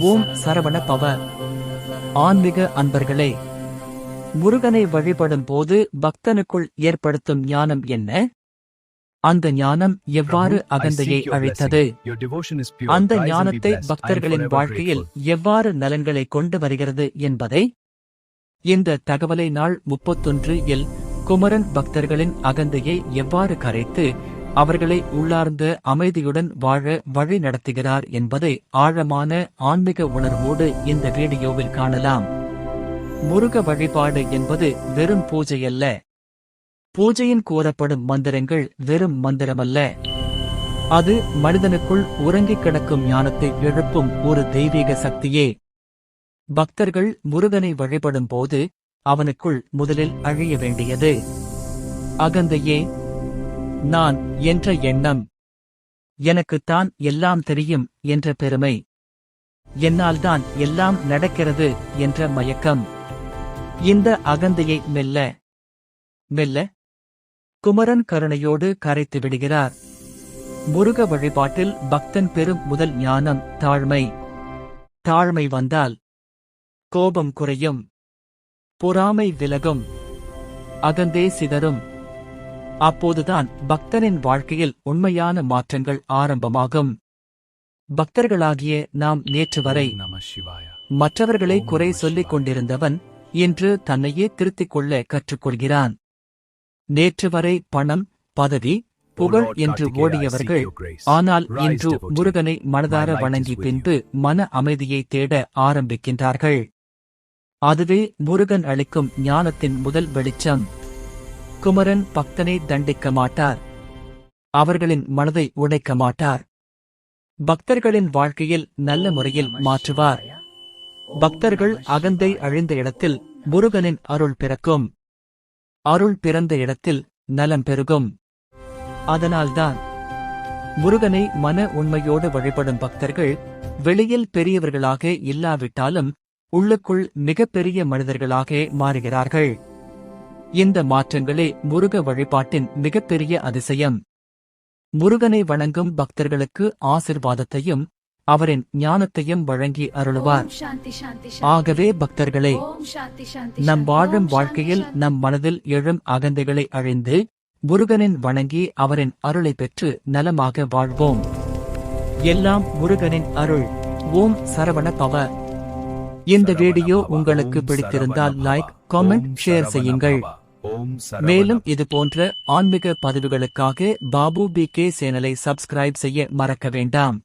ஓம் சரவண பவ. ஆன்மீக அன்பர்களே, முருகனை வழிபடும் போது பக்தனுக்குள் ஏற்படுத்தும் ஞானம் என்ன? அந்த ஞானம் எவ்வாறு அகந்தையை அழித்தது? அந்த ஞானத்தை பக்தர்களின் வாழ்க்கையில் எவ்வாறு நலன்களை கொண்டு வருகிறது என்பதை இந்த தகவலை நாள் 31 இல் குமரன் பக்தர்களின் அகந்தையை எவ்வாறு கரைத்து அவர்களை உள்ளார்ந்த அமைதியுடன் வாழ வழி நடத்துகிறார் என்பதை ஆழமான ஆன்மீக உணர்வோடு இந்த வீடியோவில் காணலாம். முருக வழிபாடு என்பது வெறும் பூஜையல்ல. பூஜையின் கூறப்படும் மந்திரங்கள் வெறும் மந்திரமல்ல. அது மனிதனுக்குள் உறங்கிக் கிடக்கும் ஞானத்தை எழுப்பும் ஒரு தெய்வீக சக்தியே. பக்தர்கள் முருகனை வழிபடும் போது அவனுக்குள் முதலில் அழிய வேண்டியது அகந்தையே. நான் என்ற எண்ணம், எனக்குத்தான் எல்லாம் தெரியும் என்ற பெருமை, என்னால்தான் எல்லாம் நடக்கிறது என்ற மயக்கம். இந்த அகந்தையை மெல்ல மெல்ல குமரன் கருணையோடு கரைத்து விடுகிறார். முருக வழிபாட்டில் பக்தன் பெறும் முதல் ஞானம் தாழ்மை. தாழ்மை வந்தால் கோபம் குறையும், பொறாமை விலகும், அகந்தே சிதறும். அப்போதுதான் பக்தனின் வாழ்க்கையில் உண்மையான மாற்றங்கள் ஆரம்பமாகும். பக்தர்களாகிய நாம் நேற்று வரை மற்றவர்களை குறை சொல்லிக் கொண்டிருந்தவன் இன்று தன்னையே திருத்திக் கொள்ள கற்றுக்கொள்கிறான். நேற்று வரை பணம், பதவி, புகழ் என்று ஓடியவர்கள் ஆனால் இன்று முருகனை மனதார வணங்கி பின்பு மன அமைதியை தேட ஆரம்பிக்கின்றார்கள். அதுவே முருகன் அளிக்கும் ஞானத்தின் முதல் வெளிச்சம். குமரன் பக்தனை தண்டிக்க மாட்டார், அவர்களின் மனதை உடைக்க மாட்டார். பக்தர்களின் வாழ்க்கையில் நல்ல முறையில் மாற்றுவார். பக்தர்கள் அகந்தை அழிந்த இடத்தில் முருகனின் அருள் பிறக்கும். அருள் பிறந்த இடத்தில் நலம் பெருகும். அதனால்தான் முருகனை மன உண்மையோடு வழிபடும் பக்தர்கள் வெளியில் பெரியவர்களாக இல்லாவிட்டாலும் உள்ளுக்குள் மிகப்பெரிய மனிதர்களாக மாறுகிறார்கள். இந்த மாற்றங்களே முருக வழிபாட்டின் மிகப்பெரிய அதிசயம். முருகனை வணங்கும் பக்தர்களுக்கு ஆசிர்வாதத்தையும் அவரின் ஞானத்தையும் வழங்கி அருளுவார். ஆகவே பக்தர்களே, நம் வாழும் வாழ்க்கையில் நம் மனதில் எழும் அகந்தைகளை அழிந்து முருகனின் வணங்கி அவரின் அருளை பெற்று நலமாக வாழ்வோம். எல்லாம் முருகனின் அருள். ஓம் சரவண பவ. இந்த வீடியோ உங்களுக்கு பிடித்திருந்தால் லைக், காமெண்ட், ஷேர் செய்யுங்கள். மேலும் இது போன்ற ஆன்மீக பதிவுகளுக்காக பாபு BK சேனலை சப்ஸ்கிரைப் செய்ய மறக்க வேண்டாம்.